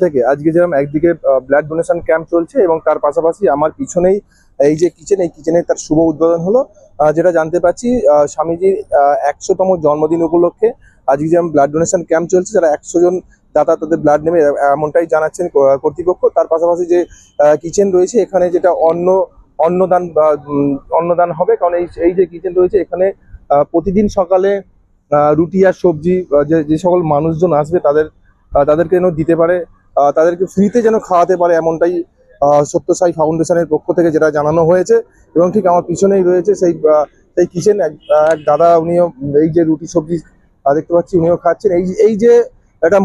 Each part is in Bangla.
থেকে আজকে যেরকম একদিকে ব্লাড ডোনেশন ক্যাম্প চলছে এবং তার পাশাপাশি আমার পিছনেই এই যে কিচেন, এই কিচেনে তার শুভ উদ্বোধন হলো। যেটা জানতে পারছি স্বামীজির 100তম জন্মদিন উপলক্ষে আজকে যেরকম ব্লাড ডোনেশন ক্যাম্প চলছে, যারা 100 জন দাতা তাদের ব্লাড নেবে এমনটাই জানাচ্ছেন কর্তৃপক্ষ। তার পাশাপাশি যে কিচেন রয়েছে এখানে যেটা অন্নদান বা অন্নদান হবে, কারণ এই যে কিচেন রয়েছে এখানে প্রতিদিন সকালে রুটি আর সবজি যে সকল মানুষজন আসবে তাদেরকে যেন দিতে পারে, তাদেরকে ফ্রিতে যেন খাওয়াতে পারে, এমনটাই সত্য সাই ফাউন্ডেশনের পক্ষ থেকে যেটা জানানো হয়েছে। এবং ঠিক আমার পিছনেই রয়েছে সেই কিচেন, এক দাদা, উনিও এই যে রুটি সবজি দেখতে পাচ্ছি উনিও খাচ্ছেন। এই যে একটা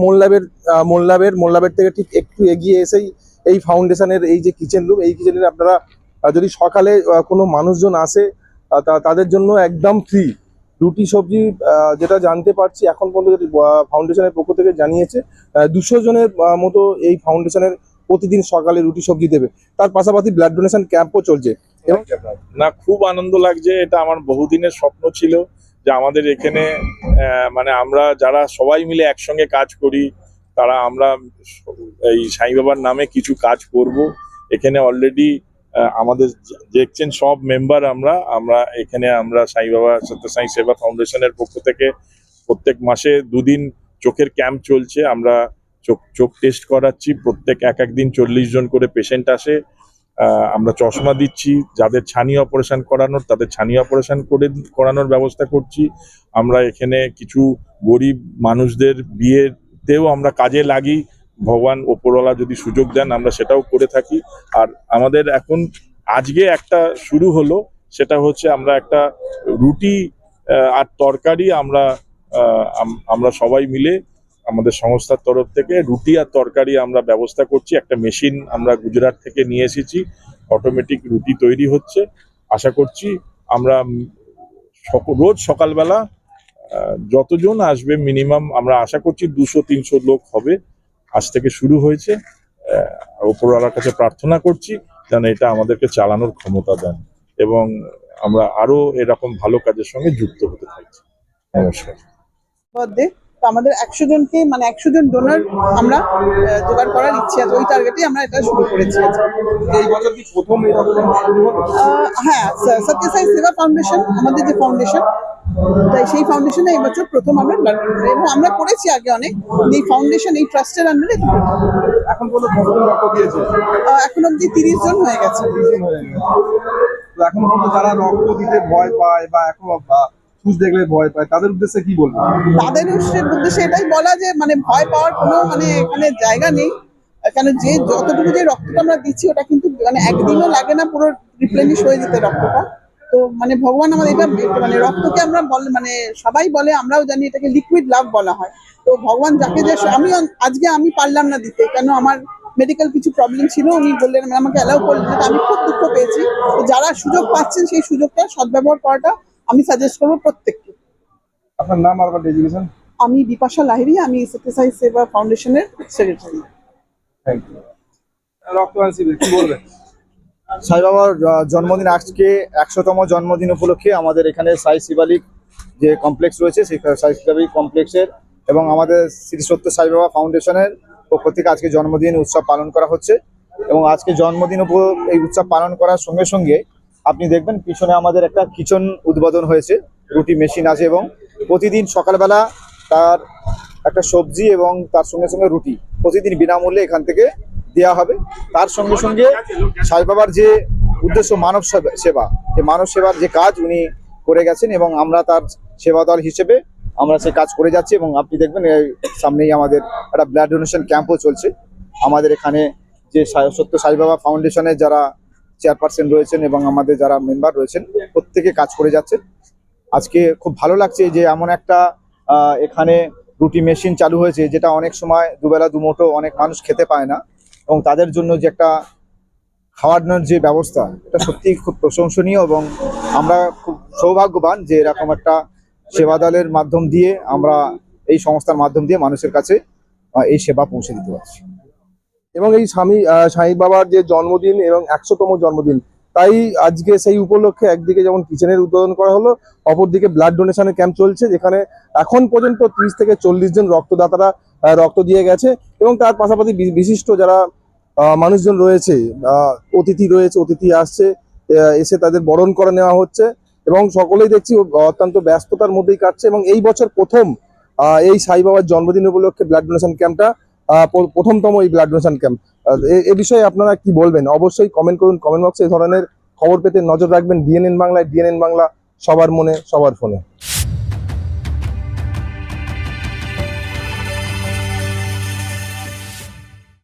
মোল্লাবের থেকে ঠিক একটু এগিয়ে এসেই এই ফাউন্ডেশনের এই যে কিচেন রুম, এই কিচেনের আপনারা যদি সকালে কোনো মানুষজন আসে তাদের জন্য একদম ফ্রি রুটি সবজি। যেটা জানতে পারছি এখন পর্যন্ত ফাউন্ডেশনের পক্ষ থেকে জানিয়েছে 200 জনের মতো এই ফাউন্ডেশনের প্রতিদিন সকালে রুটি সবজি দেবে। তার পাশাপাশি ব্লাড ডোনেশন ক্যাম্পও চলছে। এবং না, খুব আনন্দ লাগছে। এটা আমার বহুদিনের স্বপ্ন ছিল যে আমাদের এখানে মানে আমরা যারা সবাই মিলে একসঙ্গে কাজ করি তারা আমরা এই সাই বাবার নামে কিছু কাজ করব। এখানে অলরেডি আমাদের দেখছেন সব মেম্বার আমরা এখানে আমরা সাই বাবা সত্য সাই সেবা ফাউন্ডেশনের পক্ষ থেকে প্রত্যেক মাসে 2 দিন চোখের ক্যাম্প চলছে। আমরা চোখ টেস্ট করাচ্ছি, প্রত্যেক এক দিন 40 জন করে পেশেন্ট আসে। আমরা চশমা দিচ্ছি, যাদের ছানি অপারেশন করানোর তাদের ছানি অপারেশন করানোর ব্যবস্থা করছি। আমরা এখানে কিছু গরিব মানুষদের বিয়েতেও আমরা কাজে লাগি, ভগবান ওপরওয়ালা যদি সুযোগ দেন আমরা সেটাও করে থাকি। আর আমাদের এখন আজকে একটা শুরু হলো, সেটা হচ্ছে আমরা একটা রুটি আর তরকারি আমরা সবাই মিলে আমাদের সংস্থার তরফ থেকে রুটি আর তরকারি আমরা ব্যবস্থা করছি। একটা মেশিন আমরা গুজরাট থেকে নিয়ে এসেছি, অটোমেটিক রুটি তৈরি হচ্ছে। আশা করছি আমরা রোজ সকালবেলা যতজন আসবে মিনিমাম আমরা আশা করছি 200-300 লোক হবে। আজ থেকে শুরু হয়েছে। উপরওয়ালার কাছে প্রার্থনা করছি যেন এটা আমাদেরকে চালানোর ক্ষমতা দেন এবং আমরা আরো এরকম ভালো কাজের সঙ্গে যুক্ত হতে থাকছি। নমস্কার। তো আমাদের 100 জনকে মানে 100 জন ডোনার আমরা জোগাড় করার ইচ্ছে আছে, ওই টার্গেটে আমরা এটা শুরু করেছি। এই বছর কি প্রথম এরকম শুরু হলো? হ্যাঁ, সত্য সাই সেবা ফাউন্ডেশন আমাদের যে ফাউন্ডেশন, তাই সেই ফাউন্ডেশনে এই বছর প্রথম আমরা ব্লাড ডোনেট, এবং আমরা করেছি আগে অনেক। এই ফাউন্ডেশন এই ট্রাস্টের আন্ডারে এখন কত কতজন রক্ত দিয়েছে? এখন অব্দি 30 জন হয়ে গেছে। এখন পর্যন্ত যারা রক্ত দিতে ভয় পায় বা এখন সুচ দেখলে ভয় পায় তাদের উদ্দেশ্যে কি বলবো? তাদের উদ্দেশ্যে এটাই বলা যে মানে ভয় পাওয়ার কোনো মানে এখানে জায়গা নেই। কেন যে যতটুকু যে রক্তটা আমরা দিচ্ছি ওটা কিন্তু মানে একদিনও লাগে না পুরো রিপ্লেনিশ হয়ে যেতে রক্তটা। তো মানে ভগবান আমাদের এটা মানে রক্তকে আমরা মানে সবাই বলে, আমরাও জানি এটাকে লিকুইড লাভ বলা হয়। তো ভগবান যাকে যে আজকে আমি পারলাম না দিতে, কেন আমার মেডিকেল কিছু প্রবলেম ছিল, উনি বললেন আমাকে অ্যালাউ করলেন না, আমি খুব দুঃখ পেয়েছি। তো যারা সুযোগ পাচ্ছেন সেই সুযোগটা সদ্ব্যবহার করাটা আমি সাজেস্ট করবো প্রত্যেককে। আপনার নাম আর ডেজিগনেশন? আমি বিপাশা লাহিড়ী, আমি সত্য সাই সেবা ফাউন্ডেশনের সেক্রেটারি। Thank you. রক্তদান শিবির কি বলবেন? সাই বাবার জন্মদিন আজকে 100তম জন্মদিন উপলক্ষে আমাদের এখানে সাই শিবালিক যে কমপ্লেক্স রয়েছে সেই সাই শিবালিক কমপ্লেক্সের এবং আমাদের শ্রী সত্য সাই বাবা ফাউন্ডেশনের পক্ষ থেকে আজকে জন্মদিন উৎসব পালন করা হচ্ছে। এবং আজকে জন্মদিন এই উৎসব পালন করার সঙ্গে সঙ্গে আপনি দেখবেন পিছনে আমাদের একটা কিচেন উদ্বোধন হয়েছে, রুটি মেশিন আছে এবং প্রতিদিন সকালবেলা তার একটা সবজি এবং তার সঙ্গে সঙ্গে রুটি প্রতিদিন বিনামূল্যে এখান থেকে দেওয়া হবে। তার সঙ্গে সঙ্গে সাই বাবার যে উদ্দেশ্য মানব সেবা, যে মানব সেবার যে কাজ উনি করে গেছেন এবং আমরা তার সেবা দল হিসেবে আমরা সে কাজ করে যাচ্ছি। এবং আপনি দেখবেন সামনেই আমাদের একটা ব্লাড ডোনেশন ক্যাম্পও চলছে। আমাদের এখানে যে সত্য সাই বাবা ফাউন্ডেশনের যারা চেয়ারপারসন রয়েছেন এবং আমাদের যারা মেম্বার রয়েছেন প্রত্যেকে কাজ করে যাচ্ছেন। আজকে খুব ভালো লাগছে যে এমন একটা এখানে রুটি মেশিন চালু হয়েছে যেটা অনেক সময় দুবেলা দুমুঠো অনেক মানুষ খেতে পায় না, এবং তাদের জন্য যে একটা খাওয়ানোর যে ব্যবস্থা এটা সত্যিই খুব প্রশংসনীয়। এবং আমরা খুব সৌভাগ্যবান যে এরকম একটা সেবা দলের মাধ্যম দিয়ে আমরা এই সংস্থার মাধ্যম দিয়ে মানুষের কাছে এই সেবা পৌঁছে দিতে পারছি। এবং এই সাই বাবার যে জন্মদিন এবং 100তম জন্মদিন, তাই আজকে সেই উপলক্ষে একদিকে যেমন কিচেনের উদ্বোধন করা হলো, অপরদিকে ব্লাড ডোনেশনের ক্যাম্প চলছে, যেখানে এখন পর্যন্ত 30 থেকে 40 জন রক্তদাতারা রক্ত দিয়ে গেছে। এবং তার পাশাপাশি বিশিষ্ট যারা মানুষজন রয়েছে, অতিথি আসছে, এসে তাদের বরণ করে নেওয়া হচ্ছে এবং সকলেই দেখছি অত্যন্ত ব্যস্ততার মধ্যেই কাটছে। এবং এই বছর প্রথম এই সাই বাবার জন্মদিন উপলক্ষে ব্লাড ডোনেশন ক্যাম্পটা প্রথমতম এই ব্লাড ডোনেশন ক্যাম্প। এ বিষয়ে আপনারা কি বলবেন? অবশ্যই কমেন্ট করুন কমেন্ট বক্সে। এই ধরনের খবর পেতে নজর রাখবেন ডিএনএন বাংলায়। ডিএনএন বাংলা, সবার মনে সবার ফোনে।